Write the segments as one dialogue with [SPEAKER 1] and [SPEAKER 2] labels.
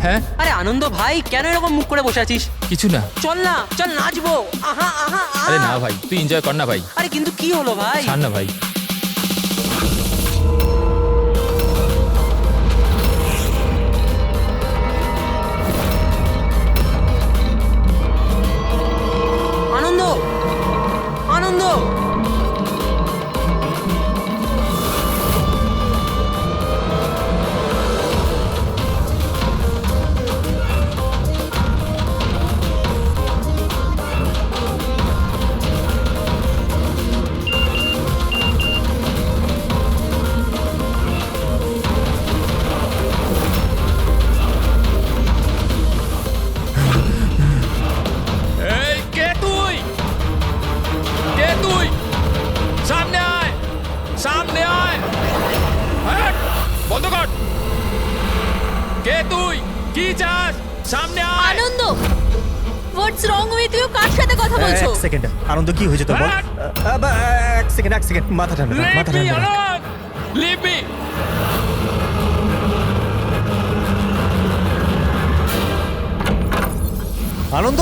[SPEAKER 1] হ্যাঁ
[SPEAKER 2] আরে আনন্দ ভাই, কেন এরকম মুখ করে বসে আছিস?
[SPEAKER 1] কিছু না।
[SPEAKER 2] চল না, চল নাচবো। আহা আহা আহা।
[SPEAKER 1] আরে না ভাই, তুই এনজয় কর না ভাই।
[SPEAKER 2] আরে কিন্তু কি হলো ভাই?
[SPEAKER 1] ছাড় না ভাই।
[SPEAKER 2] আনন্দ, আনন্দ।
[SPEAKER 1] এই কে তুই? কে তুই? সামনে আয়, সামনে আয়। হ্যাট, বন্ধ কর। কে তুই? কি চাস? সামনে আয়।
[SPEAKER 3] আনন্দ, হোয়াটস রং উইথ ইউ? কার সাথে কথা বলছো?
[SPEAKER 4] এক সেকেন্ড, আনন্দ কি হয়েছে তোর বল?
[SPEAKER 1] হ্যাঁ।
[SPEAKER 4] এক সেকেন্ড, মাথা ঠান্ডা রাখ, মাথা
[SPEAKER 1] Leave me
[SPEAKER 4] ঠান্ডা রাখ।
[SPEAKER 1] alone! Leave me!
[SPEAKER 4] আনন্দ,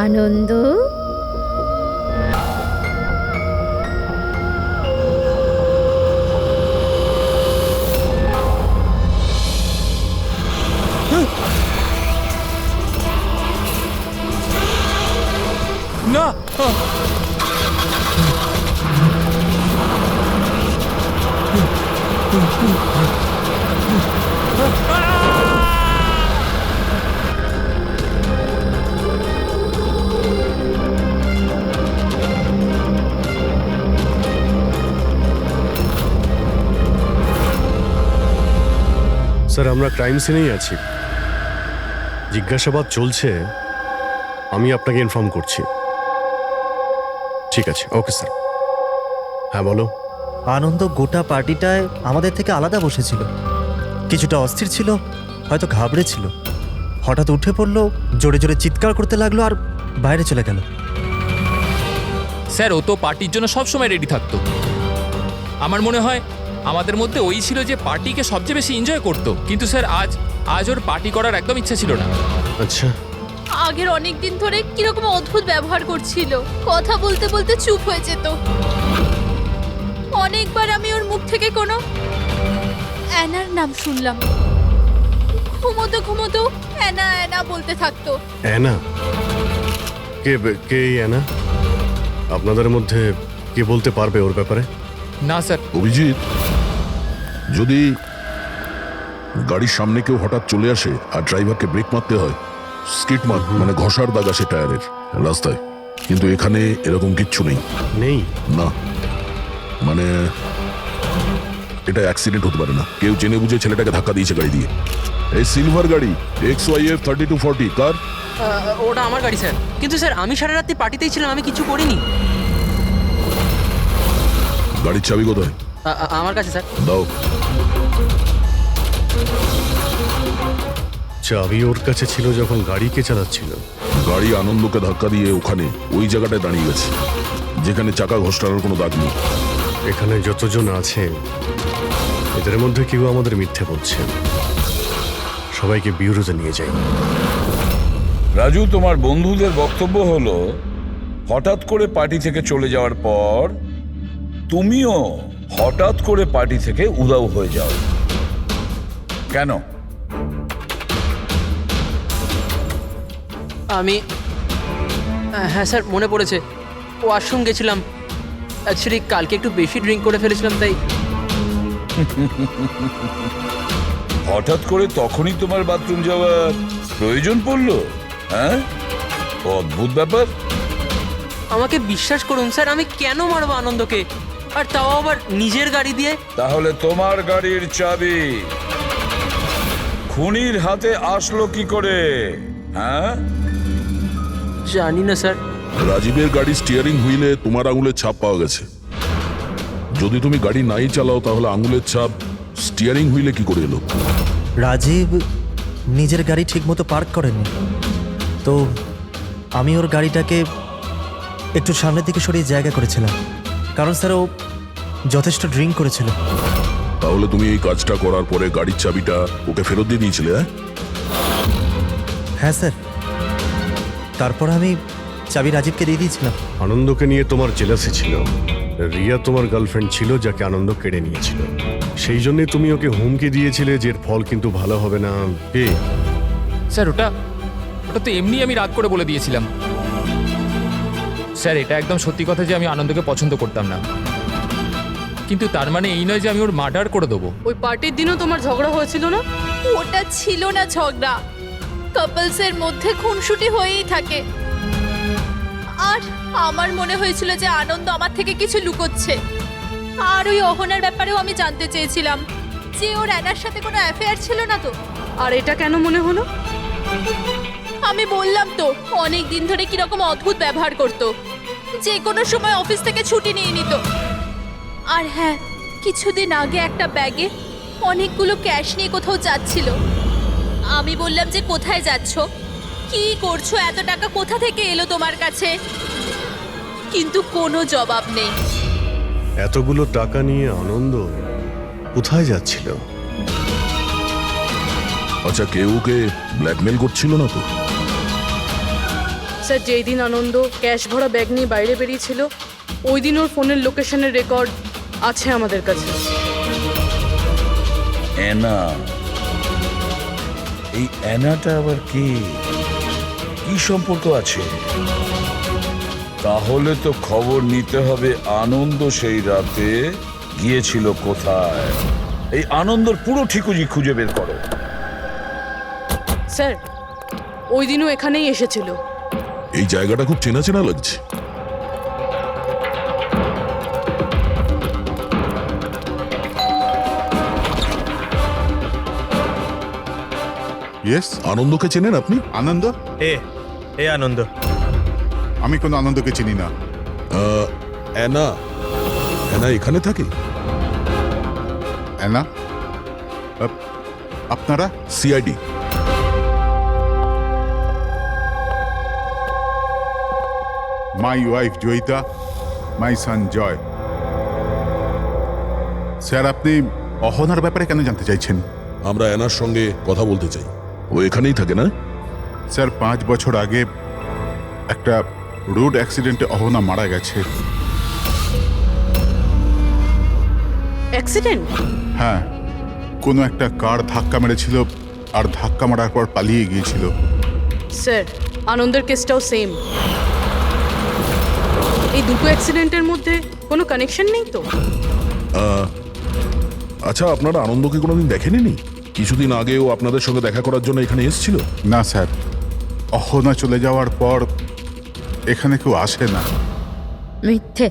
[SPEAKER 3] আনন্দ,
[SPEAKER 1] না।
[SPEAKER 5] স্যার, আমরা ক্রাইম সিনেই আছি, জিজ্ঞাসাবাদ চলছে। আমি আপনাকে ইনফর্ম করছি। ঠিক আছে, ওকে স্যার। হ্যাঁ বলো।
[SPEAKER 4] আনন্দ গোটা পার্টিটায় আমাদের থেকে আলাদা বসেছিল, কিছুটা অস্থির ছিল, হয়তো ঘাবড়েছিল। হঠাৎ উঠে পড়লো, জোরে জোরে চিৎকার করতে লাগলো আর বাইরে চলে গেল।
[SPEAKER 1] স্যার, ও তো পার্টির জন্য সবসময় রেডি থাকতো। আমার মনে হয় আমাদের মধ্যে ওই ছিল যে পার্টিকে সবচেয়ে বেশি এনজয় করতো। কিন্তু স্যার আজ ওর পার্টি করার একদম ইচ্ছা ছিল না।
[SPEAKER 5] আচ্ছা,
[SPEAKER 3] আগের অনেক দিন ধরে কিরকম অদ্ভুত ব্যবহার করছিল, কথা বলতে বলতে চুপ হয়ে যেত। অনেকবার আমি ওর মুখ থেকে কোনো অ্যানার নাম শুনলাম। ঘুমোতো ঘুমোতো অ্যানা অ্যানা বলতে থাকতো।
[SPEAKER 5] অ্যানা? কে কে এই অ্যানা? আপনাদের মধ্যে কে বলতে পারবে ওর ব্যাপারে?
[SPEAKER 1] না স্যার।
[SPEAKER 6] অভিজিৎ, যদি গাড়ির সামনে কেউ হঠাৎ চলে আসে আর ড্রাইভারকে ব্রেক মারতে হয়, স্কিট মার্ক মানে ঘষার দাগ আসে টায়ারের রাস্তায়, কিন্তু এখানে এরকম কিচ্ছু নেই।
[SPEAKER 5] নেই?
[SPEAKER 6] না, মানে এটা অ্যাক্সিডেন্ট হতে পারে না। কেউ জেনে বুঝে ছেলেটাকে ধাক্কা দিয়েছে গাড়ি দিয়ে। এই সিলভার গাড়ি XYF 3240 কার?
[SPEAKER 2] ওটা আমার গাড়ি স্যার। কিন্তু স্যার আমি সারা রাত্রি পার্টিতেই ছিলাম, আমি কিছু করিনি।
[SPEAKER 6] গাড়ির চাবি কোথায়?
[SPEAKER 2] আমার কাছে স্যার।
[SPEAKER 6] দাও।
[SPEAKER 5] চাবি ওর কাছে ছিল যখন গাড়িকে চালাচ্ছিল।
[SPEAKER 6] গাড়ি আনন্দকে ধাক্কা দিয়ে ওখানে ওই জায়গাটায় দাঁড়িয়ে গেছে যেখানে চাকা ঘষটানোর কোনো দাগ নেই।
[SPEAKER 5] এখানে যতজন আছে এদের মধ্যে কেউ আমাদের মিথ্যে বলছে। সবাইকে বিউরোতে নিয়ে যাই।
[SPEAKER 7] রাজু, তোমার বন্ধুদের বক্তব্য হলো হঠাৎ করে পার্টি থেকে চলে যাওয়ার পর তুমিও হঠাৎ করে পার্টি থেকে উধাও হয়ে যাও। কেন?
[SPEAKER 2] আমি হ্যাঁ স্যার, মনে পড়েছে। ওয়াশরুম গেছিলাম। অ্যাকচুয়ালি কালকে একটু বেশি ড্রিঙ্ক করে ফেলেছিলাম, তাই।
[SPEAKER 7] হঠাৎ করে তখনই তোমার বাথরুম যাওয়ার প্রয়োজন পড়লো? হ্যাঁ, অদ্ভুত ব্যাপার।
[SPEAKER 2] আমাকে বিশ্বাস করুন স্যার, আমি কেন মারবো আনন্দকে, আর তাও আবার নিজের গাড়ি দিয়ে?
[SPEAKER 7] তাহলে তোমার গাড়ির চাবি খুনির হাতে আসলো কি করে? হ্যাঁ,
[SPEAKER 2] জানি না স্যার।
[SPEAKER 6] রাজীবের গাড়ি স্টিয়ারিং হুইলে তোমার আঙুলের ছাপ পাওয়া গেছে। যদি তুমি গাড়ি নাই চালাও তাহলে আঙুলের ছাপ স্টিয়ারিং হুইলে কি করে এলো?
[SPEAKER 4] রাজীব নিজের গাড়ি ঠিকমতো পার্ক করেননি, তো আমি ওর গাড়িটাকে একটু সামনের দিকে সরিয়ে জায়গা করেছিলাম, কারণ স্যার ও যথেষ্ট ড্রিঙ্ক করেছিল।
[SPEAKER 6] তাহলে তুমি এই কাজটা করার পরে গাড়ির চাবিটা ওকে ফেরত দিয়ে দিয়েছিলে?
[SPEAKER 4] হ্যাঁ স্যার, তারপর আমি চাবি রাজীবকে দিয়ে দিয়েছিলাম।
[SPEAKER 5] আনন্দকে নিয়ে তোমার জেলাসি ছিল। রিয়া তোমার গার্লফ্রেন্ড ছিল যাকে আনন্দ কেড়ে নিয়েছিল, সেই জন্যই তুমি ওকে হুমকি দিয়েছিলে যে এর ফল কিন্তু ভালো হবে না।
[SPEAKER 1] স্যার ওটা তো এমনি আমি রাগ করে বলে দিয়েছিলাম। স্যার এটা একদম সত্যি কথা যে আমি আনন্দকে পছন্দ করতাম না, কিন্তু তার মানে এই নয় যে আমি ওর মার্ডার করে দেবো।
[SPEAKER 8] ওই পার্টির দিনও তোমার ঝগড়া হয়েছিল না?
[SPEAKER 3] ওটা ছিল না ঝগড়া, কাপলসের মধ্যে খুনসুটি হয়েই থাকে। আর আমার মনে হয়েছিল যে আনন্দ আমার থেকে কিছু লুকোচ্ছে। আর ওই অহনার ব্যাপারেও আমি জানতে চেয়েছিলাম যে ওর অ্যানার সাথে কোনো অ্যাফেয়ার ছিল না তো।
[SPEAKER 8] আর এটা কেন মনে হলো?
[SPEAKER 3] আমি বললাম তো, অনেক দিন ধরে কিরকম অদ্ভুত ব্যবহার করতো, যে কোনো সময় অফিস থেকে ছুটি নিয়ে নিত। আর হ্যাঁ, কিছুদিন আগে একটা ব্যাগে অনেকগুলো ক্যাশ নিয়ে কোথাও যাচ্ছিল। আমি বললাম যে কোথায় যাচ্ছ, কি করছো, এত টাকা কোথা থেকে এলো তোমার কাছে? কিন্তু কোনো জবাব নেই।
[SPEAKER 5] এতগুলো টাকা নিয়ে আনন্দ কোথায় যাচ্ছিল?
[SPEAKER 6] আচ্ছা, কেউ ওকে ব্ল্যাকমেল করছিল না তো?
[SPEAKER 8] স্যার, যেই দিন আনন্দ ক্যাশ ভরা ব্যাগ নিয়ে বাইরে বেরিয়েছিল, ওই দিন ওর ফোনের লোকেশনের রেকর্ড আছে আমাদের কাছে।
[SPEAKER 7] অ্যানা, এই অ্যানাটা আবার কি সম্পর্ক আছে? তাহলে তো খবর নিতে হবে আনন্দ সেই রাতে গিয়েছিল কোথায়। এই আনন্দর পুরো ঠিকুজি খুঁজে বের করো।
[SPEAKER 8] স্যার, ওই দিনও এখানেই এসেছিল।
[SPEAKER 6] এই জায়গাটা খুব চেনা চেনা লাগছে।
[SPEAKER 9] ইয়েস,
[SPEAKER 6] আনন্দকে চেনেন আপনি?
[SPEAKER 9] আনন্দ?
[SPEAKER 4] এ আনন্দ।
[SPEAKER 9] আমি কোনো আনন্দকে চিনি না।
[SPEAKER 6] অ্যানা অ্যানা এখানে থাকে?
[SPEAKER 9] অ্যানা? আপনারা?
[SPEAKER 6] CID.
[SPEAKER 9] My wife Joyita, my son Joy. Sir, আপনি অহনার ব্যাপারে কেন জানতে চাইছেন?
[SPEAKER 6] আমরা অ্যানার সঙ্গে কথা বলতে চাই। ও এখানেই থাকে না?
[SPEAKER 9] স্যার, 5 বছর আগে একটা রোড অ্যাক্সিডেন্টে অহনা মারা গেছে।
[SPEAKER 8] অ্যাক্সিডেন্ট?
[SPEAKER 9] হ্যাঁ, কোনো একটা কার ধাক্কা মেরেছিল আর ধাক্কা মারার পর পালিয়ে গিয়েছিল।
[SPEAKER 8] স্যার, আনন্দের কেসটাও সেম। এই দুটো অ্যাক্সিডেন্টের মধ্যে কোনো কানেকশন নেই তো?
[SPEAKER 6] আচ্ছা, আপনারা আনন্দকে কোনোদিন দেখেননি? কিছুদিন আগেও আপনাদের সঙ্গে দেখা করার জন্য এখানে এসেছিল?
[SPEAKER 9] না স্যার, অহনা চলে যাওয়ার পর এখানে কেউ আসে না।
[SPEAKER 10] মিথ্যে,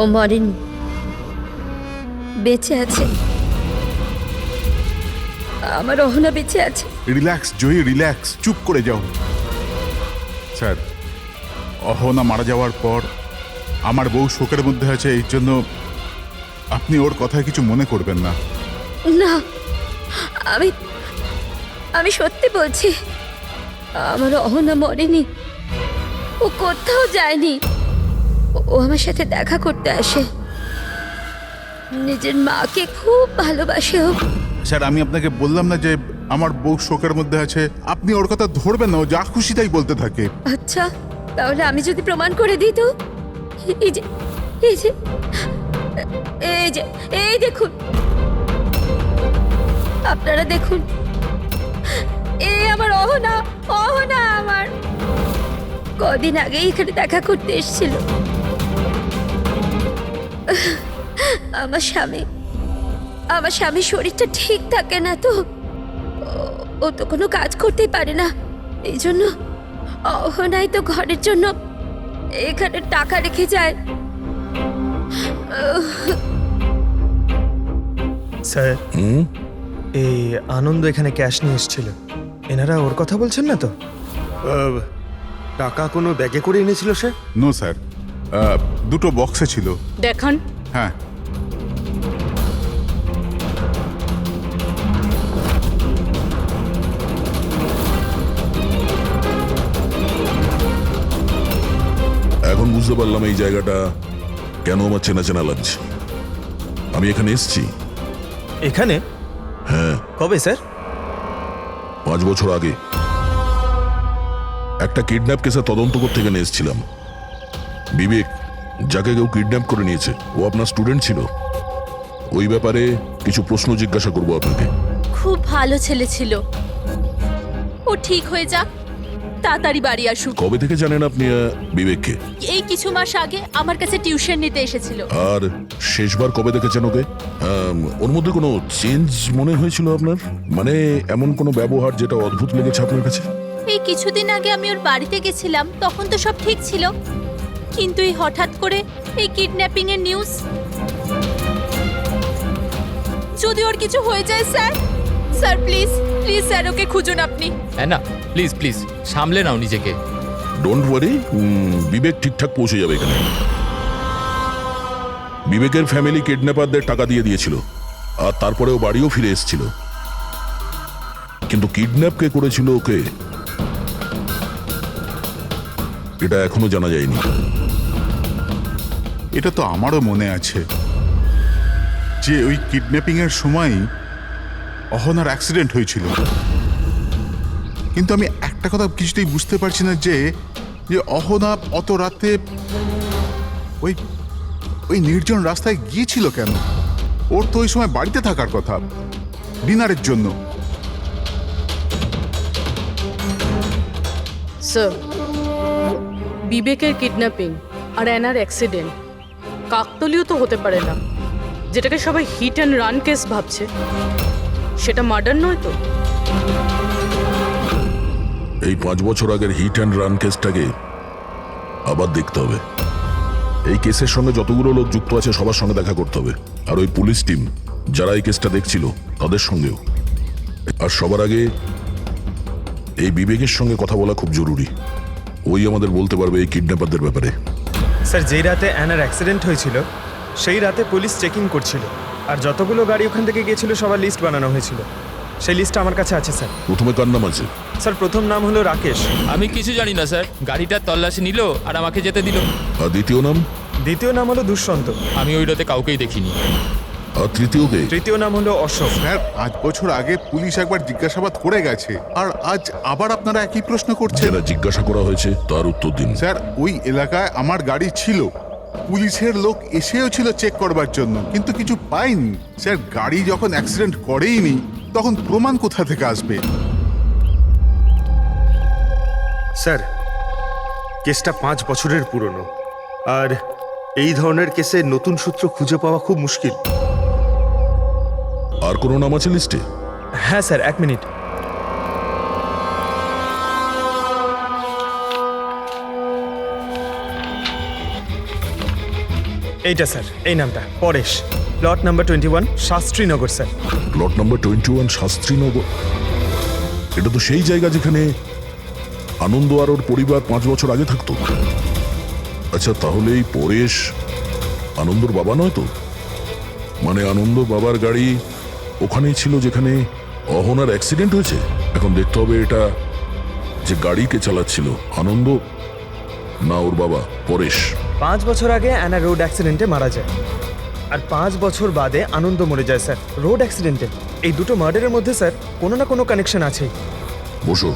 [SPEAKER 10] ও মরেনি, বেঁচে আছে। আমার অহনা বেঁচে আছে।
[SPEAKER 9] রিল্যাক্স জয়ী, রিল্যাক্স, চুপ করে যাও। স্যার, অহনা মারা যাওয়ার পর আমার বউ শোকের মধ্যে আছে, এই জন্য আপনি ওর কথায় কিছু মনে করবেন না।
[SPEAKER 10] না, আমি সত্যি বলছি, আমার অহনা মরেনি। ও কোথাও যায়নি। ও আমার সাথে দেখা করতে আসে। নিজের মাকে খুব ভালোবাসে ও।
[SPEAKER 9] স্যার, আমি আপনাকে বললাম না যে আমার বউ শোকের মধ্যে আছে? আপনি ওর কথা ধরবেন না, ও যা খুশি তাই বলতে থাকে।
[SPEAKER 10] আচ্ছা, তাহলে আমি যদি প্রমাণ করে দিই তো? এই যে এই যে এই যে এই দেখুন, আপনারা দেখুন, এই আমার অহনা, অহনা আমার কদিন আগে এখানে দেখা করতে এসেছিল। আমার স্বামীর শরীরটা ঠিক থাকে না তো, ও তো কোনো কাজ করতেই পারে না। এই জন্য অহনাই তো ঘরের জন্য এখানে টাকা রেখে যায়।
[SPEAKER 4] স্যার, এই আনন্দ এখানে ক্যাশ নিয়ে এসেছিল। এনারা ওর কথা বলছেন না তো?
[SPEAKER 11] টাকা কোনো ব্যাগে করে এনেছিল স্যার?
[SPEAKER 9] নো স্যার, দুটো বক্সে ছিল।
[SPEAKER 8] দেখান।
[SPEAKER 9] হ্যাঁ,
[SPEAKER 6] এখন বুঝতে পারলাম এই জায়গাটা কেন আমার চেনা চেনা লাগছে। আমি এখানে এসেছি
[SPEAKER 4] এখানে?
[SPEAKER 6] হ্যাঁ,
[SPEAKER 4] কবে স্যার?
[SPEAKER 6] 5 বছর আগে একটা কিডন্যাপ কেসে তদন্ত করতে এখানে এসেছিলাম। বিবেক, যাকে কেউ কিডন্যাপ করে নিয়েছে, ও আপনার স্টুডেন্ট ছিল। ওই ব্যাপারে কিছু প্রশ্ন জিজ্ঞাসা করবো আপনাকে।
[SPEAKER 3] খুব ভালো ছেলে ছিল। ও ঠিক হয়ে যাক, তাড়াতাড়ি বাড়ি আসুক।
[SPEAKER 6] কবে থেকে জানেন আপনি বিবেককে?
[SPEAKER 3] এই কিছু মাস আগে আমার কাছে টিউশন নিতে এসেছিল।
[SPEAKER 6] আর শেষবার কবে দেখেছেন ওকে? ওর মধ্যে কোনো চেঞ্জ মনে হয়েছিল আপনার? মানে এমন কোনো ব্যবহার যেটা অদ্ভুত লেগেছে আপনার কাছে?
[SPEAKER 3] এই কিছুদিন আগে আমি ওর বাড়িতে গেছিলাম, তখন তো সব ঠিক ছিল, কিন্তু এই হঠাৎ করে এই কিডন্যাপিং এর নিউজ। যদি ওর কিছু হয়ে যায় sir, sir please please sir okay খুঁজুন আপনি।
[SPEAKER 1] হ্যাঁ না, প্লিজ প্লিজ সামলে নাও নিজেকে।
[SPEAKER 6] ডোন্ট ওয়ারি, বিবেক ঠিকঠাক পৌঁছে যাবে এখানে। বিবেকের ফ্যামিলি কিডন্যাপারদের টাকা দিয়ে দিয়েছিল, আর তারপরে ও বাড়িও ফিরে এসেছিল। কিন্তু কিডন্যাপ কে করেছিল ওকে, এটা এখনো জানা যায়নি।
[SPEAKER 9] এটা তো আমারও মনে আছে যে ওই কিডন্যাপিং এর সময় অহনার অ্যাক্সিডেন্ট হয়েছিল, কিন্তু আমি একটা কথা কিছুতেই বুঝতে পারছি না যে অহনা অত রাতে ওই ওই নির্জন রাস্তায় গিয়েছিল কেন? ওর তো ওই সময় বাড়িতে থাকার কথা, ডিনারের জন্য।
[SPEAKER 8] স্যার, বিবেকের কিডন্যাপিং আর অ্যানার অ্যাক্সিডেন্ট কাকতালীয় তো হতে পারে না। যেটাকে সবাই হিট অ্যান্ড রান কেস ভাবছে, সেটা মার্ডার নয় তো?
[SPEAKER 6] এই 5 বছর আগের হিট অ্যান্ড রান কেসটাকে আবার দেখতে হবে। এই কেসের সঙ্গে যতগুলো লোক যুক্ত আছে সবার সঙ্গে দেখা করতে হবে, আর ওই পুলিশ টিম যারা এই কেসটা দেখছিল তাদের সঙ্গেও। আর সবার আগে এই বিবেকের সঙ্গে কথা বলা খুব জরুরি। ওই আমাদের বলতে পারবে এই কিডন্যাপারদের ব্যাপারে।
[SPEAKER 11] স্যার, যেই রাতে অ্যানার অ্যাক্সিডেন্ট হয়েছিল সেই রাতে পুলিশ চেকিং করছিল, আর যতগুলো গাড়ি ওখান থেকে গিয়েছিল সবার লিস্ট বানানো হয়েছিল। সেই লিস্টটা আমার কাছে আছে স্যার।
[SPEAKER 6] প্রথমে কার নাম আছে?
[SPEAKER 11] স্যার, প্রথম নাম হলো রাকেশ।
[SPEAKER 1] আমি কিছু জানি না স্যার, গাড়িটার তল্লাশি নিল আর আমাকে যেতে দিল।
[SPEAKER 6] আর দ্বিতীয় নাম?
[SPEAKER 11] দ্বিতীয় নাম হলো দুষ্যন্ত।
[SPEAKER 1] আমি ওই রাতে কাউকেই দেখিনি।
[SPEAKER 6] আর তৃতীয় কে?
[SPEAKER 11] তৃতীয় নাম হলো অশোক।
[SPEAKER 9] স্যার, 5 বছর আগে পুলিশ একবার জিজ্ঞাসাবাদ করে গেছে, আর আজ আবার আপনারা একই প্রশ্ন করছেন।
[SPEAKER 6] যারা জিজ্ঞাসা করা হয়েছে তার উত্তর দিন।
[SPEAKER 9] স্যার, ওই এলাকায় আমার গাড়ি ছিল, পুলিশের লোক এসেও ছিল চেক করবার জন্য, কিন্তু কিছু পাইনি। স্যার, গাড়ি যখন অ্যাক্সিডেন্ট করেইনি তখন প্রমাণ কোথা থেকে আসবে?
[SPEAKER 12] স্যার, কেসটা 5 বছরের পুরনো, আর এই ধরনের কেসে নতুন সূত্র খুঁজে পাওয়া খুব মুশকিল।
[SPEAKER 6] আর কোনো নাম আছে লিস্টে?
[SPEAKER 11] হ্যাঁ স্যার, 1 মিনিট। এইটা স্যার, এই নামটা Paresh, plot number 21, Shastrinagar sir.
[SPEAKER 6] Plot number 21, Shastrinagar. এটা তো সেই জায়গা যেখানে আনন্দ আর ওর পরিবার 5 বছর আগে থাকতো। আচ্ছা, তাহলে এই পরেশ আনন্দর বাবা নয় তো? মানে আনন্দ বাবার গাড়ি ওখানেই ছিল যেখানে অহনার অ্যাক্সিডেন্ট হয়েছে। এখন দেখতে হবে এটা যে গাড়িকে চালাচ্ছিল, আনন্দ না ওর বাবা পরেশ।
[SPEAKER 11] 5 বছর আগে অ্যানা রোড অ্যাক্সিডেন্টে মারা যায়, আর 5 বছর বাদে আনন্দ মরে যায় স্যার রোড অ্যাক্সিডেন্টে। এই দুটো মার্ডারের মধ্যে স্যার কোনো না কোনো কানেকশন আছেই।
[SPEAKER 6] বসো।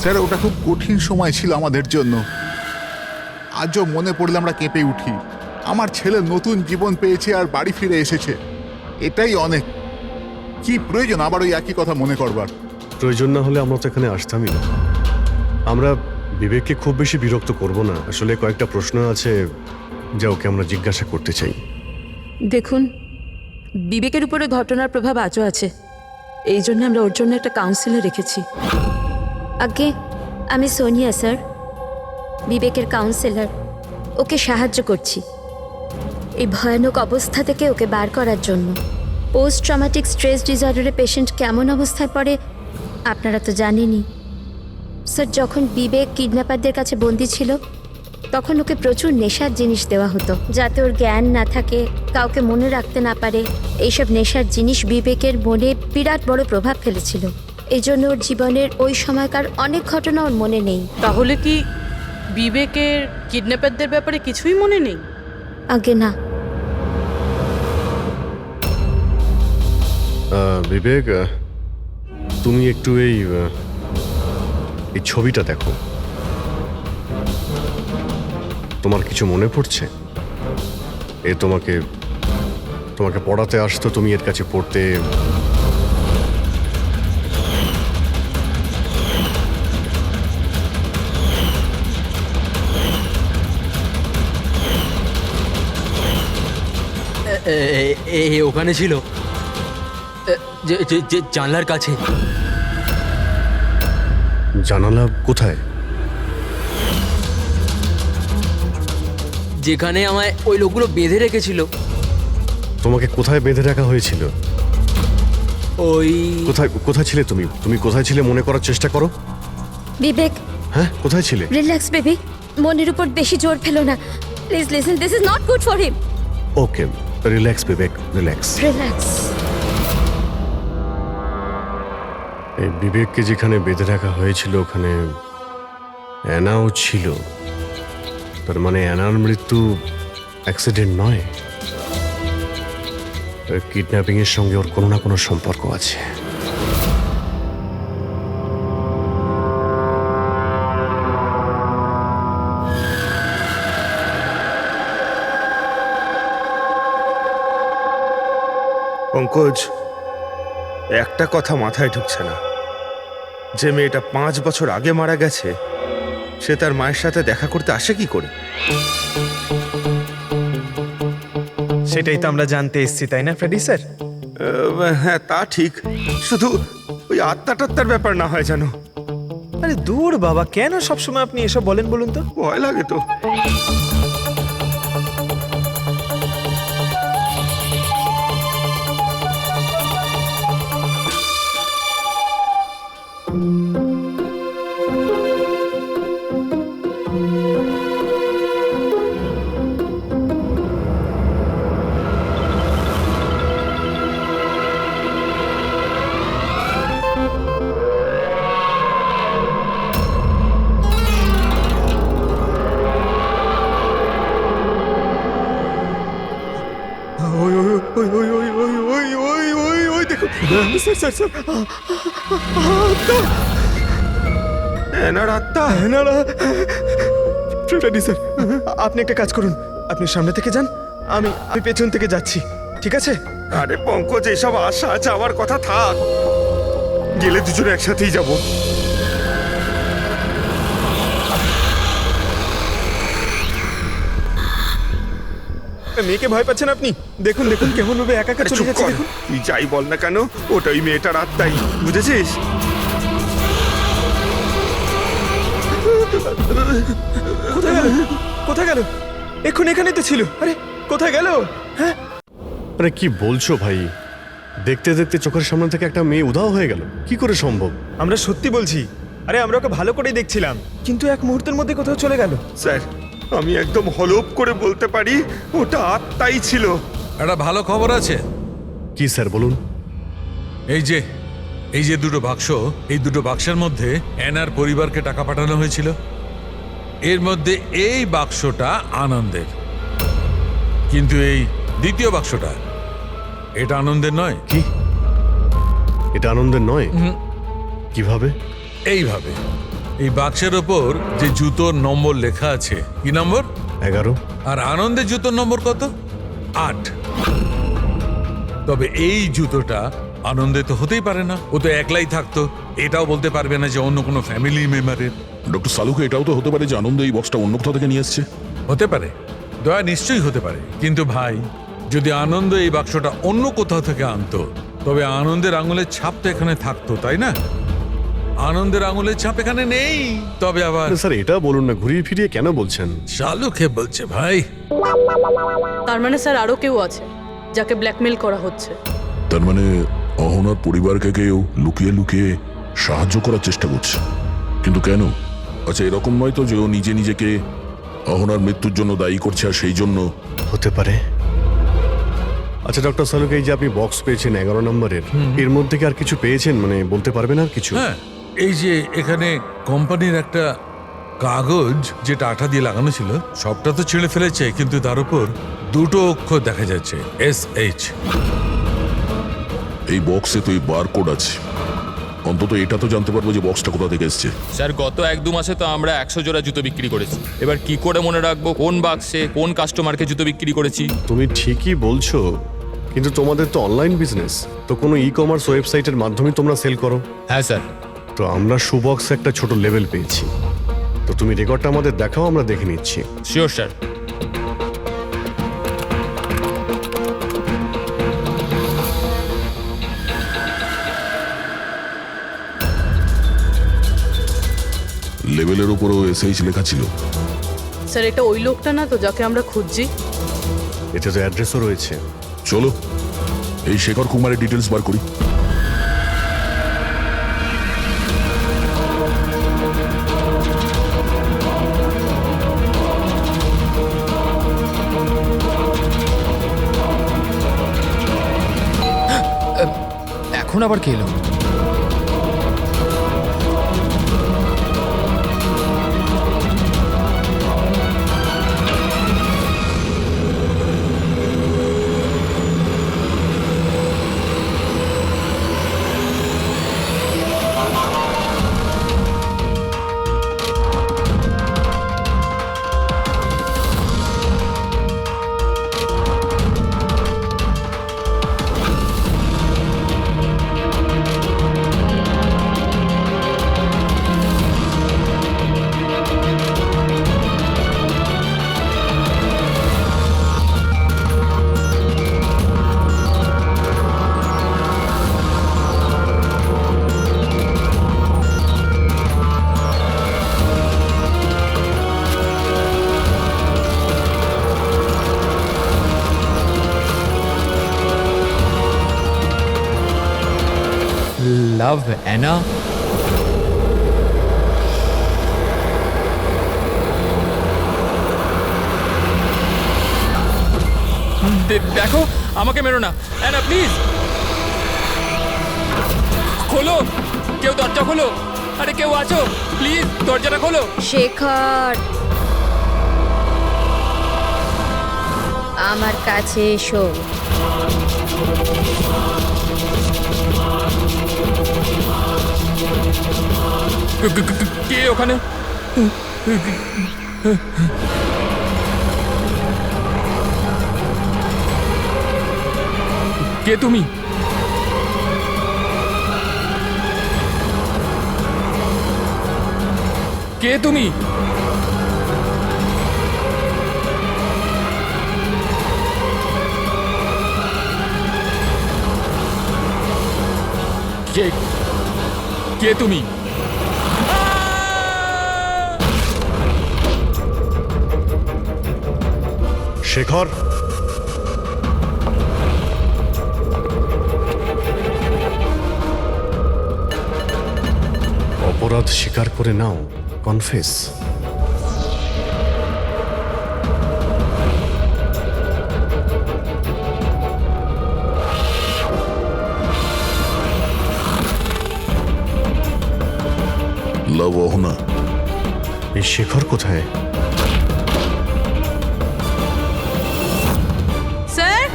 [SPEAKER 9] স্যার, ওটা খুব কঠিন সময় ছিল আমাদের জন্য। আজও মনে পড়লে আমরা কেঁপে উঠি। আমার ছেলে নতুন জীবন পেয়েছে আর বাড়ি ফিরে এসেছে, এটাই অনেক। কি প্রয়োজন আবার ওই একই কথা মনে করবার?
[SPEAKER 13] প্রয়োজন না হলে আমরা তো এখানে আসতামই না। আমরা বিবেককে খুব বেশি বিরক্ত করব না। আসলে কয়েকটা প্রশ্ন আছে যা ওকে আমরা জিজ্ঞাসা করতে চাই।
[SPEAKER 14] দেখুন, বিবেকের উপরে ঘটনার প্রভাব আজও আছে, এই জন্য আমরা ওর জন্য একটা কাউন্সিলর রেখেছি।
[SPEAKER 10] আগে আমি সোনিয়া স্যার, বিবেকের কাউন্সিলর। ওকে সাহায্য করছি এই ভয়ানক অবস্থা থেকে ওকে বার করার জন্য। পোস্ট ট্রমাটিক স্ট্রেস ডিসঅর্ডারের পেশেন্ট কেমন অবস্থায় পড়ে আপনারা তো জানেনই। স্যার, যখন বিবেক কিডন্যাপারদের কাছে বন্দি ছিল তখন ওকে প্রচুর নেশার জিনিস দেওয়া হতো যাতে ওর জ্ঞান না থাকে, কাউকে মনে রাখতে না পারে। এইসব নেশার জিনিস বিবেকের মনে বিরাট বড় প্রভাব ফেলেছিল। এই জন্য ওর জীবনের ওই সময়কার অনেক ঘটনা ওর মনে নেই।
[SPEAKER 8] তাহলে কি বিবেকের কিডন্যাপারদের ব্যাপারে কিছুই মনে নেই?
[SPEAKER 10] আগে না।
[SPEAKER 13] বিবেক, তুমি একটু এই ছবিটা দেখো। তোমার কিছু মনে পড়ছে? এ তোমাকে পড়াতে আসতো, তুমি এর কাছে পড়তে।
[SPEAKER 2] ওখানে ছিল, যে জানলার কাছে।
[SPEAKER 13] জানালা কোথায়?
[SPEAKER 2] যেখানে আমায় ওই লোকগুলো বেঁধে রেখেছিল।
[SPEAKER 13] তোমাকে কোথায় বেঁধে রাখা হয়েছিল?
[SPEAKER 2] ওই
[SPEAKER 13] কোথায় ছিলে তুমি? তুমি কোথায় ছিলে মনে করার চেষ্টা করো।
[SPEAKER 10] বিবেক,
[SPEAKER 13] হ্যাঁ, কোথায় ছিলে?
[SPEAKER 10] রিল্যাক্স বেবি, মনের উপর বেশি জোর ফেলো না। Please listen, this is not good for him.
[SPEAKER 13] Okay, relax Bibek, relax.
[SPEAKER 10] Relax.
[SPEAKER 13] এই বিবেককে যেখানে বেঁধে রাখা হয়েছিল ওখানে অ্যানাও ছিল। তার মানে অ্যানার মৃত্যু অ্যাক্সিডেন্ট নয়, কিডন্যাপিং এর সঙ্গে ওর কোনো না কোনো সম্পর্ক আছে।
[SPEAKER 12] পঙ্কজ, একটা কথা মাথায় ঢুকছে না, যে মেয়েটা 5 বছর আগে মারা গেছে সে তার মায়ের সাথে দেখা করতে আসে কি করে?
[SPEAKER 11] সেটাই তো আমরা জানতে এসেছি, তাই না ফ্রেডি স্যার?
[SPEAKER 12] হ্যাঁ, তা ঠিক, শুধু ওই আত্মাটাত্মার ব্যাপার না হয় জানো।
[SPEAKER 11] আরে দূর বাবা, কেন সবসময় আপনি এসব বলেন বলুন তো?
[SPEAKER 12] ভয় লাগে তো।
[SPEAKER 11] আপনি একটা কাজ করুন, আপনি সামনে থেকে যান, আমি পেছন থেকে যাচ্ছি, ঠিক আছে?
[SPEAKER 12] আরে পঙ্কজ, এসব আশা যাওয়ার কথা থাক, গেলে দুজনে একসাথেই যাব।
[SPEAKER 11] মেয়েকে ভয় পাচ্ছেন আপনি? দেখুন দেখুন কেমন ভাবে একা একা চলে যাচ্ছে। দেখুন,
[SPEAKER 12] তুই যাই বল না কেন, ওটা ওই মেয়েটার আত্মাই, বুঝেছিস?
[SPEAKER 11] কোথায় গেল? কোথায় গেল? এখানেই তো ছিল। আরে কোথায় গেল? হ্যাঁ,
[SPEAKER 13] আরে কি বলছো ভাই? দেখতে দেখতে চোখের সামনে থেকে একটা মেয়ে উধাও হয়ে গেল, কি করে সম্ভব?
[SPEAKER 11] আমরা সত্যি বলছি। আরে আমরা ওকে ভালো করেই দেখছিলাম, কিন্তু এক মুহূর্তের মধ্যে কোথাও চলে গেল।
[SPEAKER 12] স্যার, আমি একদম হলপ করে বলতে পারি ওটা আত্মাই ছিল।
[SPEAKER 7] একটা ভালো খবর আছে।
[SPEAKER 13] কি স্যার বলুন?
[SPEAKER 7] এই যে দুটো বাক্স, এই দুটো বাক্সের মধ্যে অ্যানার পরিবারকে টাকা পাঠানো হয়েছিল। এর মধ্যে এই বাক্সটা আনন্দের, কিন্তু এই দ্বিতীয় বাক্সটা এটা আনন্দের নয়।
[SPEAKER 13] কি? এটা আনন্দের নয়? কিভাবে?
[SPEAKER 7] এইভাবে, এই বাক্সের ওপর যে জুতোর নম্বর লেখা আছে, কি নম্বর?
[SPEAKER 13] 11।
[SPEAKER 7] আর আনন্দের জুতোর নম্বর কত? 8। তবে এই জুতোটা আনন্দে তো হতেই পারে না, ও তো একলাই থাকতো, এটাও বলতে পারবে না যে অন্য কোনো ফ্যামিলি মেম্বারের।
[SPEAKER 6] ডক্টর সালুকে এটাও তো হতে পারে যে আনন্দ এই বক্সটা অন্য কোথাও থেকে নিয়ে এসছে।
[SPEAKER 7] হতে পারে, দয়া নিশ্চয়ই হতে পারে, কিন্তু ভাই, যদি আনন্দ এই বাক্সটা অন্য কোথাও থেকে আনতো তবে আনন্দের আঙুলের ছাপ তো এখানে থাকতো, তাই না? আনন্দের আঙুলের ছাপ এখানে নেই। তবে আবার
[SPEAKER 13] স্যার এটা বলুন না, ঘুরিয়ে ফিরিয়ে কেন বলছেন?
[SPEAKER 7] শালুকে বলছে ভাই।
[SPEAKER 8] তার মানে স্যার আরো কেউ আছে যাকে ব্ল্যাকমেল করা হচ্ছে।
[SPEAKER 6] তার মানে অহনার পরিবারকে কেউ লুকিয়ে লুকিয়ে সাহায্য করার চেষ্টা করছে, কিন্তু কেন? আচ্ছা, এরকম নয় তো যে ও নিজে নিজেকে অহনার মৃত্যুর জন্য দায়ী করছে আর সেই জন্য
[SPEAKER 13] হতে পারে। আচ্ছা ডক্টর সালুক, এই যে আপনি বক্স পেয়েছেন 11 নম্বরের, এর মধ্যে কি আর কিছু পেয়েছেন? মানে বলতে পারবেন আর কিছু?
[SPEAKER 15] হ্যাঁ, এই যে এখানে কোম্পানির একটা কাগজ যেটা আঠা দিয়ে লাগানো ছিল, সবটা তো ছিঁড়ে ফেলেছে, কিন্তু তার উপর দুটো অক্ষর দেখা যাচ্ছে, SH।
[SPEAKER 6] এই বক্সে তো এই বারকোড আছে, অন্তত এটা তো জানতে পারবো যে বক্সটা কোথা থেকে এসছে।
[SPEAKER 1] স্যার গত 1-2 মাসে তো আমরা 100 জোড়া জুতো বিক্রি করেছি। এবার কি করে মনে রাখবো কোন বাক্সে কোন কাস্টমারকে জুতো বিক্রি করেছি?
[SPEAKER 13] তুমি ঠিকই বলছো, কিন্তু তোমাদের তো অনলাইন বিজনেস, তো কোনো ই কমার্স ওয়েবসাইটের মাধ্যমে তোমরা সেল করো।
[SPEAKER 1] হ্যাঁ স্যার।
[SPEAKER 13] তো আমরা শুবক্সে একটা ছোট লেভেল পেয়েছি, তো তুমি রেকর্ডটা আমাদের দেখাও, আমরা দেখে নিচ্ছি।
[SPEAKER 1] Sure sir.
[SPEAKER 6] লেভেলের উপরও SH লেখা ছিল।
[SPEAKER 8] স্যার এটা ওই লোকটা না তো যাকে আমরা খুঁজছি?
[SPEAKER 13] এতে তো অ্যাড্রেসও রয়েছে।
[SPEAKER 6] চলো এই শেখর কুমারের ডিটেলস বার করি।
[SPEAKER 1] এখন আবার কে এলো? Love Anna? দেখো, আমাকে মেরো না অ্যানা, প্লিজ খোলো, কেউ দরজা খোলো। আরে কেউ আছো, প্লিজ দরজাটা খোলো।
[SPEAKER 10] শেখর, আমার কাছে এসো।
[SPEAKER 1] কে ওখানে? কে তুমি? কে তুমি? কে কে তুমি?
[SPEAKER 13] শেখর, অপরাধ স্বীকার করে নাও, কনফেস।
[SPEAKER 6] লাভ অহনা,
[SPEAKER 13] এই শেখর কোথায়?
[SPEAKER 8] Sir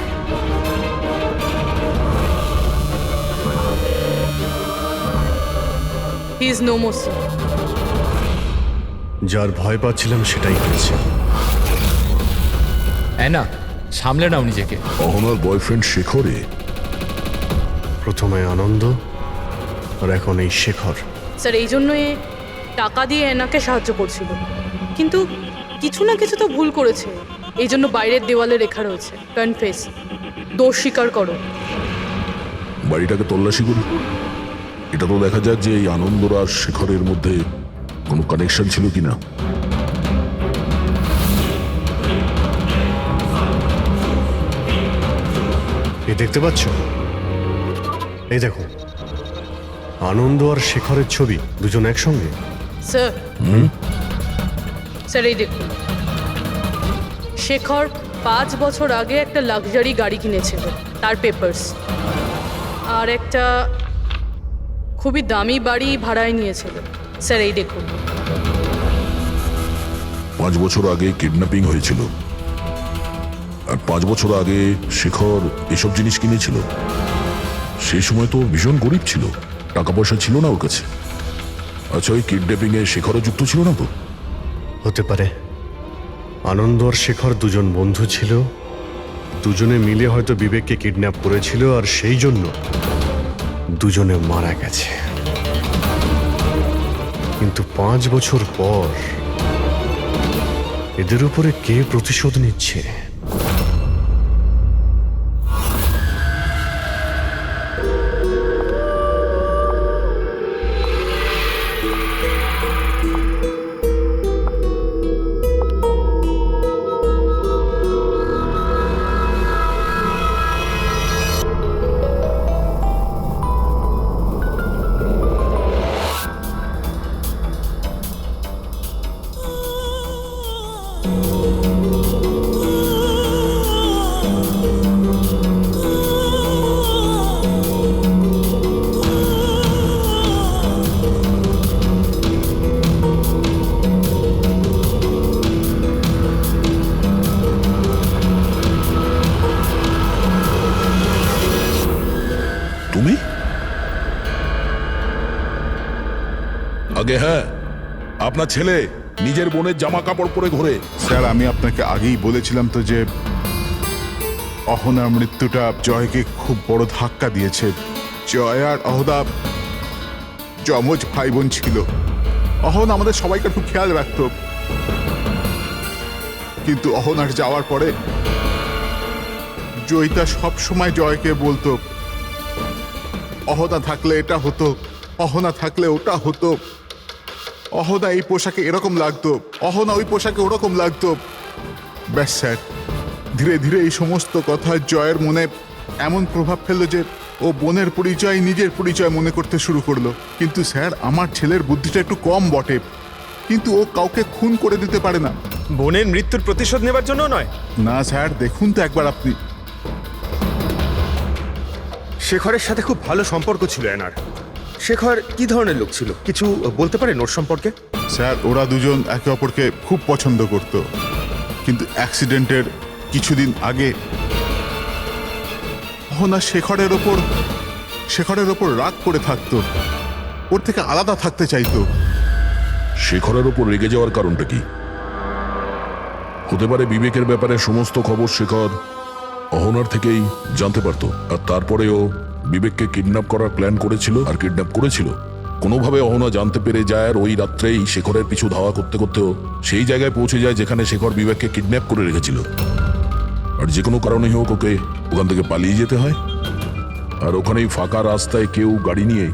[SPEAKER 8] he is no more sir.
[SPEAKER 13] যার ভয় পাচ্ছিলাম সেটাই হয়েছে।
[SPEAKER 1] অ্যানা, সামলে নাও নিজেকে।
[SPEAKER 6] অহনার বয়ফ্রেন্ড শেখরে?
[SPEAKER 13] প্রথমে আনন্দ, আর এখন এই শেখর।
[SPEAKER 8] স্যার এই জন্য এ টাকা দিয়ে এনাকে সাহায্য করছিল, কিন্তু কিছু না কিছু তো ভুল করেছে, এই জন্য বাইরের দেওয়ালে লেখা রয়েছে কনফেস, দোষ স্বীকার করো।
[SPEAKER 6] বাড়িটাকে তল্লাশি করি, এটা তো দেখা যাক যে এই আনন্দর আর শেখরের মধ্যে কোনো কানেকশন ছিল কিনা।
[SPEAKER 13] এই দেখতে পাচ্ছ? এই দেখো, আনন্দ আর শেখরের ছবি, দুজন একসঙ্গে।
[SPEAKER 8] স্যার স্যার এই দেখুন, শেখর 5 বছর আগে একটা লাক্সারি গাড়ি কিনেছিল, তার পেপারস, আর একটা খুবই দামি বাড়ি ভাড়ায় নিয়েছিল। স্যার এই দেখুন।
[SPEAKER 6] 5 বছর আগে কিডন্যাপিং হয়েছিল, আর 5 বছর আগে শেখর এসব জিনিস কিনেছিল। সেই সময় তো ভীষণ গরিব ছিল, টাকা পয়সা ছিল না ওর কাছে। আচ্ছা, ওই কিডন্যাপিং এ শেখরও যুক্ত ছিল না তো?
[SPEAKER 13] হতে পারে। আনন্দ আর শেখর দুজন বন্ধু ছিল, দুজনে মিলে হয়তো বিবেককে কিডন্যাপ করেছিল, আর সেই জন্য দুজনে মারা গেছে। কিন্তু 5 বছর পর এদের উপরে কে প্রতিশোধ নিচ্ছে?
[SPEAKER 6] তুমি? আগে হ্যাঁ, আপনার ছেলে নিজের বোনের জামা কাপড় পরে ঘোরে।
[SPEAKER 9] স্যার, আমি আপনাকে আগেই বলেছিলাম তো যে অহনার মৃত্যুটা জয়কে খুব বড় ধাক্কা দিয়েছে। জয় আর অহনা যমজ ভাই বোন ছিল। অহন আমাদের সবাইকে খুব খেয়াল রাখত, কিন্তু অহনার যাওয়ার পরে জয়িতা সব সময় জয়কে বলতো, অহনা থাকলে এটা হতো, অহনা থাকলে ওটা হতো, অহনা এই পোশাকে এরকম লাগতো, অহনা ওই পোশাকে ওরকম লাগতো। ব্যাস স্যার, ধীরে ধীরে এই সমস্ত কথা জয়ের মনে এমন প্রভাব ফেললো যে ও বোনের পরিচয় নিজের পরিচয় মনে করতে শুরু করলো। কিন্তু স্যার, আমার ছেলের বুদ্ধিটা একটু কম বটে, কিন্তু ও কাউকে খুন করে দিতে পারে না।
[SPEAKER 11] বোনের মৃত্যুর প্রতিশোধ নেবার জন্য নয়।
[SPEAKER 9] না স্যার, দেখুন তো একবার আপনি।
[SPEAKER 12] শেখরের সাথে খুব ভালো সম্পর্ক ছিল এনার। শেখর কি ধরনের লোক ছিল, কিছু বলতে পারেন ওর সম্পর্কে?
[SPEAKER 9] স্যার, ওরা দুজন একে অপরকে খুব পছন্দ করত, কিন্তু অ্যাক্সিডেন্টের কিছুদিন আগে অহনা শেখরের ওপর রাগ করে থাকতো, ওর থেকে আলাদা থাকতে চাইতো।
[SPEAKER 6] শেখরের ওপর রেগে যাওয়ার কারণটা কি? হতে পারে বিবেকের ব্যাপারে সমস্ত খবর শেখর অহনার থেকেই জানতে পারতো, আর তারপরেও বিবেককে কিডন্যাপ করার প্ল্যান করেছিল আর কিডন্যাপ করেছিল। কোনোভাবে অহনা জানতে পেরে যায়, আর ওই রাত্রেই শেখরের পিছু ধাওয়া করতে করতেও সেই জায়গায় পৌঁছে যায় যেখানে শেখর বিবেককে কিডন্যাপ করে রেখেছিল। আর যে কোনো কারণে হোক ওকে ওখান থেকে পালিয়ে যেতে হয়, আর ওখানেই ফাঁকা রাস্তায় কেউ গাড়ি নিয়ে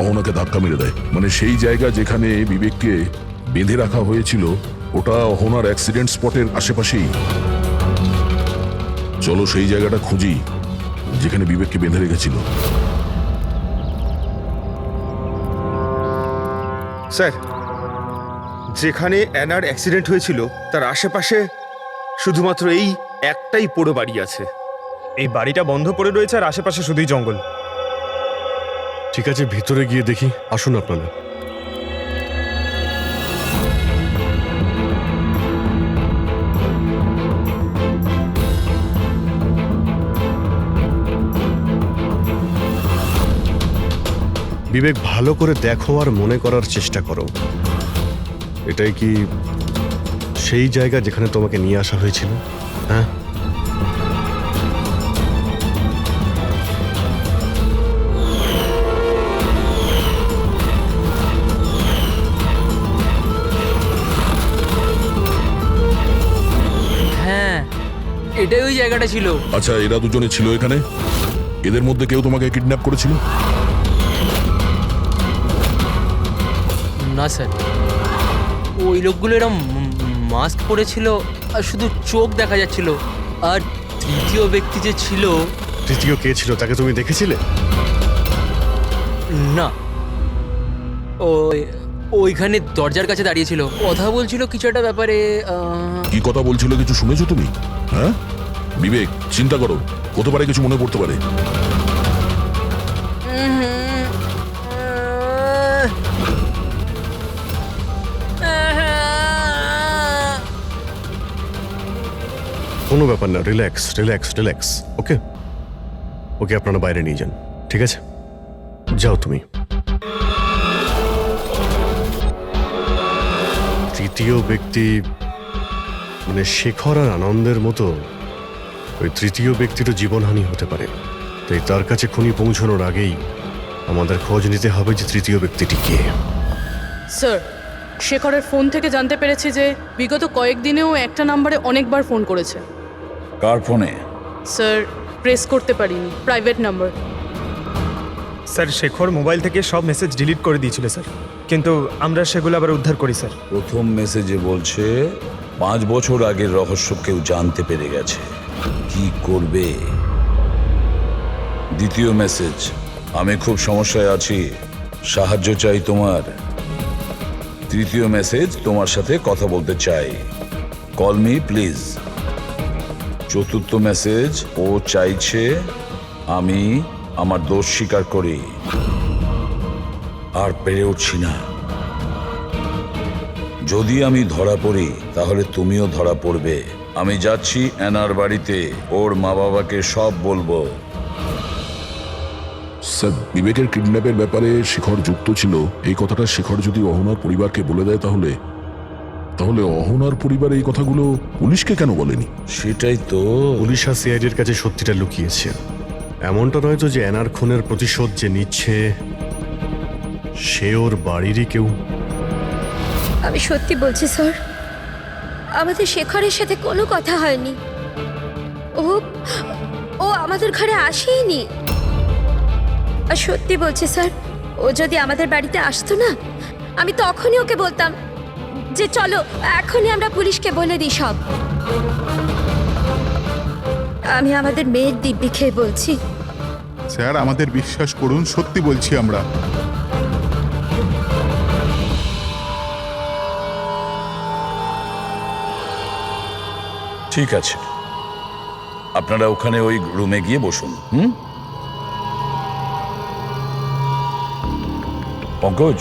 [SPEAKER 6] অহনাকে ধাক্কা মেরে দেয়। মানে সেই জায়গা যেখানে বিবেককে বেঁধে রাখা হয়েছিল ওটা অহনার অ্যাক্সিডেন্ট স্পটের আশেপাশেই। চলো সেই জায়গাটা খুঁজি যেখানে বিবেককে বেঁধে রেখেছিল।
[SPEAKER 12] স্যার, যেখানে অ্যানার অ্যাক্সিডেন্ট হয়েছিল তার আশেপাশে শুধুমাত্র এই একটাই পোড়ো বাড়ি আছে।
[SPEAKER 11] এই বাড়িটা বন্ধ পড়ে রয়েছে আর আশেপাশে শুধুই জঙ্গল।
[SPEAKER 13] ঠিক আছে, ভিতরে গিয়ে দেখি। আসুন আপনারা। বিবেক, ভালো করে দেখো আর মনে করার চেষ্টা করো, এটাই কি সেই জায়গা যেখানে তোমাকে নিয়ে আসা হয়েছিল? হ্যাঁ,
[SPEAKER 2] হ্যাঁ, এটাই ওই জায়গাটা ছিল।
[SPEAKER 6] আচ্ছা, এরা দুজনে ছিল এখানে? এদের মধ্যে কেউ তোমাকে কিডন্যাপ করেছিল?
[SPEAKER 2] না স্যার, ওই লোকগুলো এরম মাস্ক পরেছিল আর শুধু চোখ দেখা যাচ্ছিল। আর তৃতীয় ব্যক্তি যে ছিল।
[SPEAKER 13] তৃতীয় কে ছিল, তাকে তুমি দেখেছিলে?
[SPEAKER 2] না, ওই ওইখানে দরজার কাছে দাঁড়িয়েছিল, কথা বলছিল কিছু একটা ব্যাপারে।
[SPEAKER 6] কি কথা বলছিল কিছু শুনেছো তুমি? হ্যাঁ বিবেক, চিন্তা করো, হতে পারে কিছু মনে পড়তে পারে।
[SPEAKER 13] কোনো ব্যাপার না, রিল্যাক্স রিল্যাক্স রিল্যাক্স। ওকে ওকে, আপনারা বাইরে নিয়ে যান, ঠিক আছে? যাও তুমি। তৃতীয় ব্যক্তি মানে শেখর আর আনন্দের মতো ওই তৃতীয় ব্যক্তিরও জীবনহানি হতে পারে, তাই তার কাছে খুনি পৌঁছানোর আগেই আমাদের খোঁজ নিতে হবে যে তৃতীয় ব্যক্তিটি কে।
[SPEAKER 8] স্যার, শেখরের ফোন থেকে জানতে পেরেছি যে বিগত কয়েকদিনেও একটা নাম্বারে অনেকবার ফোন করেছে।
[SPEAKER 7] কার ফোনে?
[SPEAKER 8] স্যার, প্রেস করতে পারিনি, private number.
[SPEAKER 11] Sir, Shekhar mobile থেকে সব মেসেজ ডিলিট করে দিয়েছিল স্যার, কিন্তু আমরা সেগুলো আবার উদ্ধার করি স্যার।
[SPEAKER 7] প্রথম মেসেজে বলছে 5 বছর আগের রহস্য কেউ জানতে পেরে গেছে, কি করবে? দ্বিতীয় মেসেজ, আমি খুব সমস্যায় আছি, সাহায্য চাই তোমার। তৃতীয় মেসেজ, তোমার সাথে কথা বলতে চাই, কল মি প্লিজ। চতুর্থ মেসেজ, ও চাইছে আমি আমার দোষ স্বীকার করি, আর পেরে উঠছি না। যদি আমি ধরা পড়ি তাহলে তুমিও ধরা পড়বে। আমি যাচ্ছি অ্যানার বাড়িতে, ওর মা বাবাকে সব বলবো।
[SPEAKER 6] স্যার, বিবেকের কিডন্যাপের ব্যাপারে শেখর যুক্ত ছিল, এই কথাটা শেখর যদি অহনার পরিবারকে বলে দেয় তাহলে তাহলে অহনার পরিবার এই কথাগুলো পুলিশকে কেন বলেনি?
[SPEAKER 7] সেটাই তো।
[SPEAKER 13] পুলিশ আর সিআইডির কাছে সত্যিটা লুকিয়েছে। এমনটা নয় তো যে অ্যানার খুনের প্রতিশোধ যে নিচ্ছে সে ওর বাড়িরই কেউ।
[SPEAKER 10] আমি সত্যি বলছি স্যার, আমাদের শেখরের সাথে কোনো কথা হয়নি। ও ও আমাদের ঘরে আসেইনি। আর সত্যি বলছি স্যার, ও যদি আমাদের বাড়িতে আসতো না, আমি তখনই ওকে বলতাম যে চলো এখনই আমরা পুলিশকে বলে দিই সব। আমি আমাদের মেয়ের দিব্যি খেয়ে বলছি।
[SPEAKER 9] স্যার, আমাদের বিশ্বাস করুন, সত্যি বলছি আমরা।
[SPEAKER 7] ঠিক আছে, আপনারা ওখানে ওই রুমে গিয়ে বসুন। পঙ্কজ,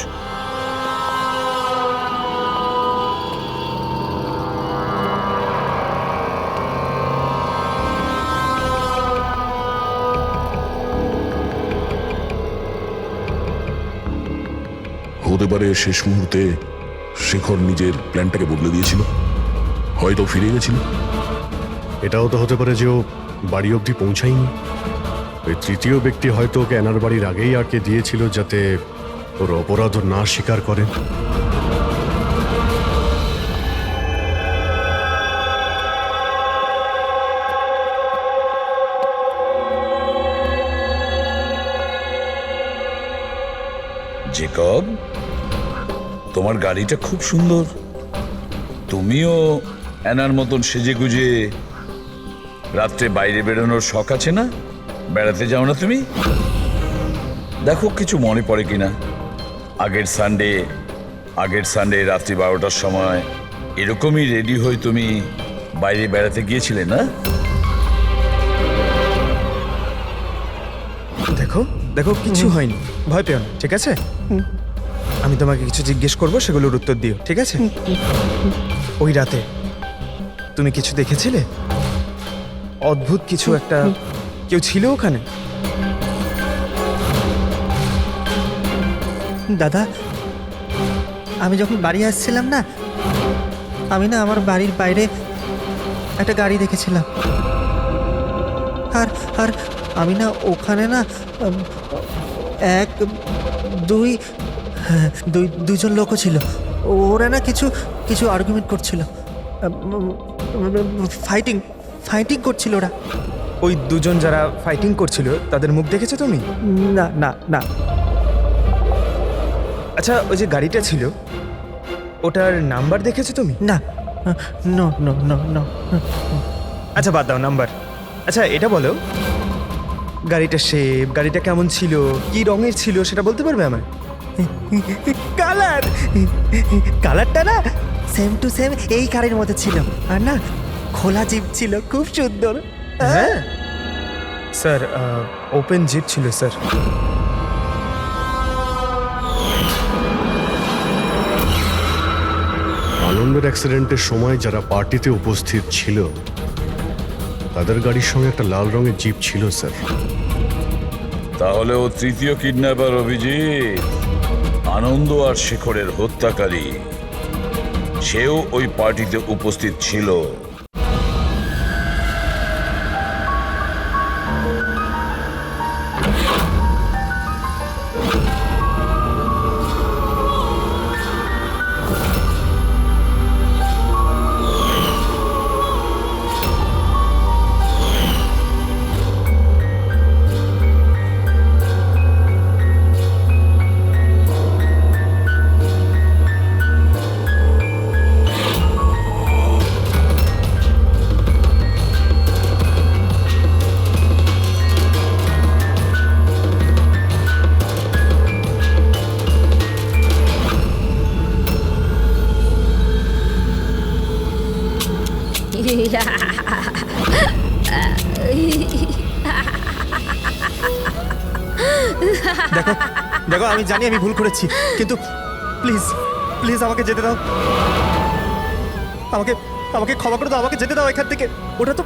[SPEAKER 6] হতে পারে শেষ মুহূর্তে শেখর নিজের প্ল্যানটাকে বদলে দিয়েছিল, হয়তো ফিরে গেছিল।
[SPEAKER 13] এটাও তো হতে পারে যে ও বাড়ি অবধি পৌঁছায়নি। ওই তৃতীয় ব্যক্তি হয়তো ওকে অ্যানার বাড়ির আগেই আটকে দিয়েছিল যাতে ওর অপরাধ না স্বীকার করে।
[SPEAKER 7] জেকব, তোমার গাড়িটা খুব সুন্দর। তুমিও অ্যানার মতন সেজে গুজে রাত্রে বাইরে বেরোনোর শখ আছে না? বেড়াতে যাও না তুমি? দেখো কিছু মনে পড়ে কিনা। আগের সানডে রাত্রি 12টার সময় এরকমই রেডি হয়ে তুমি বাইরে বেড়াতে গিয়েছিলে না?
[SPEAKER 11] দেখো দেখো, কিছু হয়নি, ভয় পেও না, ঠিক আছে? আমি তোমাকে কিছু জিজ্ঞেস করবো, সেগুলোর উত্তর দিও, ঠিক আছে? ওই রাতে তুমি কিছু দেখেছিলে? অদ্ভুত কিছু একটা, কেউ ছিল ওখানে?
[SPEAKER 4] দাদা, আমি যখন বাড়ি আসছিলাম না, আমি না আমার বাড়ির বাইরে একটা গাড়ি দেখেছিলাম। আর আর আমি না ওখানে না দুইজন লোকও ছিল। ওরা না কিছু কিছু আর্গুমেন্ট করছিল, ফাইটিং করছিল ওরা।
[SPEAKER 11] ওই দুজন যারা ফাইটিং করছিল তাদের মুখ দেখেছো তুমি?
[SPEAKER 4] না না না।
[SPEAKER 11] আচ্ছা, ওই যে গাড়িটা ছিল ওটার নাম্বার দেখেছো তুমি?
[SPEAKER 4] না, নো নো নো নো।
[SPEAKER 11] আচ্ছা বাদ দাও নাম্বার। আচ্ছা এটা বলো, গাড়িটা শেপ, গাড়িটা কেমন ছিল, কি রঙের ছিল, সেটা বলতে পারবে আমায়? কালার কালারটা না সেম টু সেম এই কারের মধ্যে ছিল, আর না খোলা জিপ ছিল, খুব সুন্দর। হ্যাঁ স্যার, ওপেন জিপ ছিল স্যার।
[SPEAKER 5] আনন্দের অ্যাক্সিডেন্টের সময় যারা পার্টিতে উপস্থিত ছিল তাদের গাড়ির সঙ্গে একটা লাল রঙের জিপ ছিল স্যার।
[SPEAKER 7] তাহলে ও তৃতীয় কিডন্যাপার অভিজিৎ, আনন্দ আর শেখরের হত্যাকারী। সেও ওই পার্টিতে উপস্থিত ছিল।
[SPEAKER 11] দেখো দেখো, আমি জানি আমি ভুল করেছি, কিন্তু প্লিজ প্লিজ আমাকে যেতে দাও, আমাকে আমাকে ক্ষমা করে দাও, আমাকে যেতে দাও এখান থেকে। ওটা তো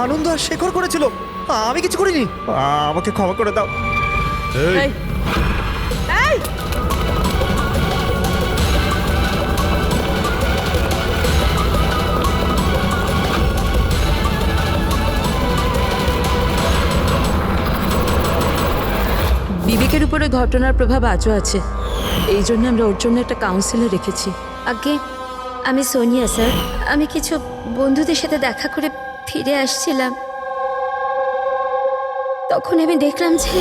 [SPEAKER 11] আনন্দ আর শেখর করেছিল, আমি কিছু করিনি। আমাকে ক্ষমা করে দাও।
[SPEAKER 8] এই, এই,
[SPEAKER 14] বিবেকের উপরে ঘটনার প্রভাব আজও আছে, এই জন্য আমরা ওর জন্য একটা কাউন্সিলর রেখেছি।
[SPEAKER 10] আগে আমি সোনিয়া স্যার, আমি কিছু বন্ধুদের সাথে দেখা করে ফিরে আসছিলাম, তখন আমি দেখলাম যে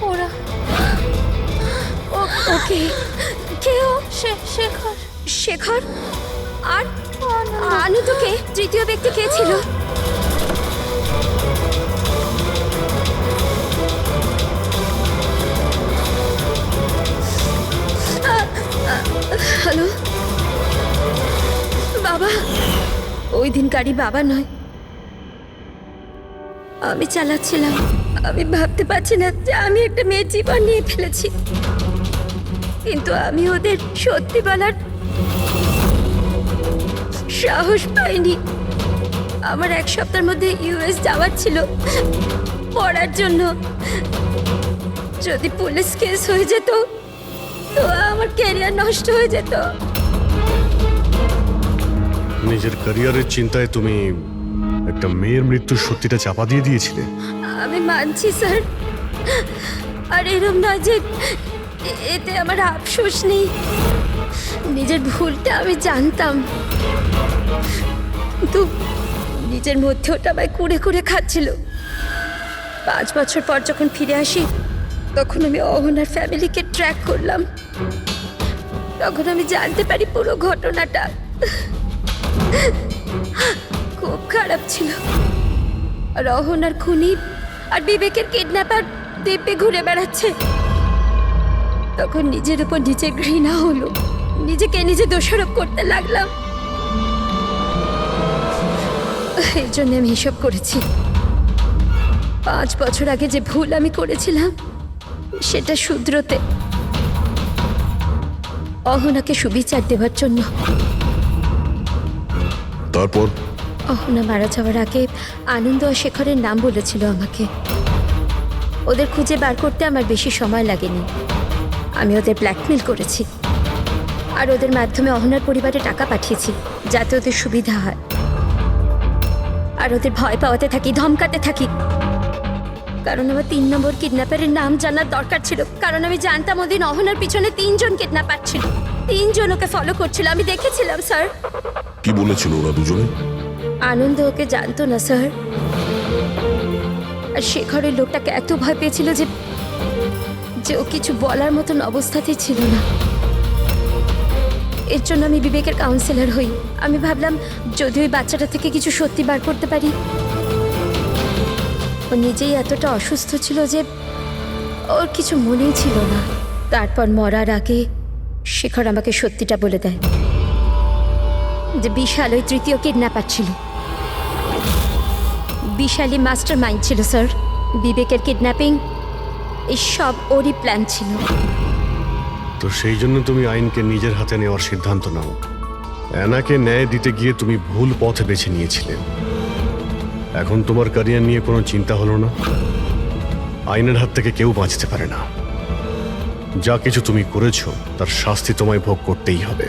[SPEAKER 10] ওরা ওকে কেউ শেখর শেখর আর আনন্দকে তৃতীয় ব্যক্তি কে ছিল? হ্যালো বাবা, ওই দিন গাড়ি বাবা নয়, আমি চালাচ্ছিলাম। আমি ভাবতে পারছি না যে আমি একটা মেয়ের জীবন নিয়ে ফেলেছি, কিন্তু আমি ওদের সত্যি বলার সাহস পাইনি। আমার এক সপ্তাহের মধ্যে ইউএস যাওয়ার ছিল পড়ার জন্য। যদি পুলিশ কেস হয়ে যেত তো আমার ক্যারিয়ার নষ্ট হয়ে যেত।
[SPEAKER 5] নিজের ক্যারিয়ারের চিন্তায় তুমি একটা মেয়ের মৃত্যুর সত্যিটা চাপা দিয়ে দিয়েছিলে।
[SPEAKER 10] আমি মানছি স্যার, আর এরম নয় যে এতে আমার আফসোস নেই। নিজের ভুলটা আমি জানতাম, কিন্তু নিজের মধ্যে ওটা আমায় কুড়ে কুড়ে খাচ্ছিল। 5 বছর পর যখন ফিরে আসি তখন আমি অহনার ফ্যামিলিকে ট্র্যাক করলাম। তখন আমি জানতে পারি পুরো ঘটনাটা। খুব খারাপ ছিল। আর অহনার খুনি আর বিবেকের কিডন্যাপার দ্বীপে ঘুরে বেড়াচ্ছে। তখন নিজের উপর নিজে ঘৃণা হলো, নিজেকে নিজে দোষারোপ করতে লাগলাম। এই জন্য আমি এসব করেছি। 5 বছর আগে যে ভুল আমি করেছিলাম সেটা শুধরোতে, অহনাকে সুবিচার দেওয়ার জন্য।
[SPEAKER 6] তারপর
[SPEAKER 10] অহনা মারা যাওয়ার আগে আনন্দ আর শেখরের নাম বলেছিল আমাকে। ওদের খুঁজে বার করতে আমার বেশি সময় লাগেনি। আমি ওদের ব্ল্যাকমেল করেছি, আর ওদের মাধ্যমে অহনার পরিবারে টাকা পাঠিয়েছি যাতে ওদের সুবিধা হয়। আর ওদের ভয় পাওয়াতে থাকি, ধমকাতে থাকি। কারণ আমার 3 নম্বর কিডন্যাপারের নাম জানার দরকার ছিল, কারণ আমি জানতাম ওদিন অহনার পিছনে 3 জন কিডন্যাপার ছিল। 3 জন ওকে ফলো করছিল, আমি দেখেছিলাম স্যার।
[SPEAKER 6] কি বলেছিল ওরা দুজনে?
[SPEAKER 10] আনন্দ ওকে জানতো না স্যার, আর শেখরের লোকটাকে এত ভয় পেয়েছিল যে ও কিছু বলার মতন অবস্থাতেই ছিল না। এর জন্য আমি বিবেকের কাউন্সিলর হই। আমি ভাবলাম যদি ওই বাচ্চাটা থেকে কিছু সত্যি বার করতে পারি। ও নিজেই এতটা অসুস্থ ছিল যে ওর কিছু মনেই ছিল না। তারপর মরার আগে শেখর আমাকে সত্যিটা বলে দেয় যে বিশাল ওই তৃতীয় কিডন্যাপার ছিল। বিশালই মাস্টার মাইন্ড ছিল স্যার। বিবেকের কিডন্যাপিং এই সব ওরই প্ল্যান ছিল।
[SPEAKER 5] তো সেই জন্য তুমি আইনকে নিজের হাতে নেওয়ার সিদ্ধান্ত নাও। অ্যানাকে ন্যায় দিতে গিয়ে তুমি ভুল পথ বেছে নিয়েছিলে। এখন তোমার ক্যারিয়ার নিয়ে কোনো চিন্তা হলো না। আইনের হাত থেকে কেউ বাঁচতে পারে না। যা কিছু তুমি করেছো তার শাস্তি তোমায় ভোগ করতেই হবে।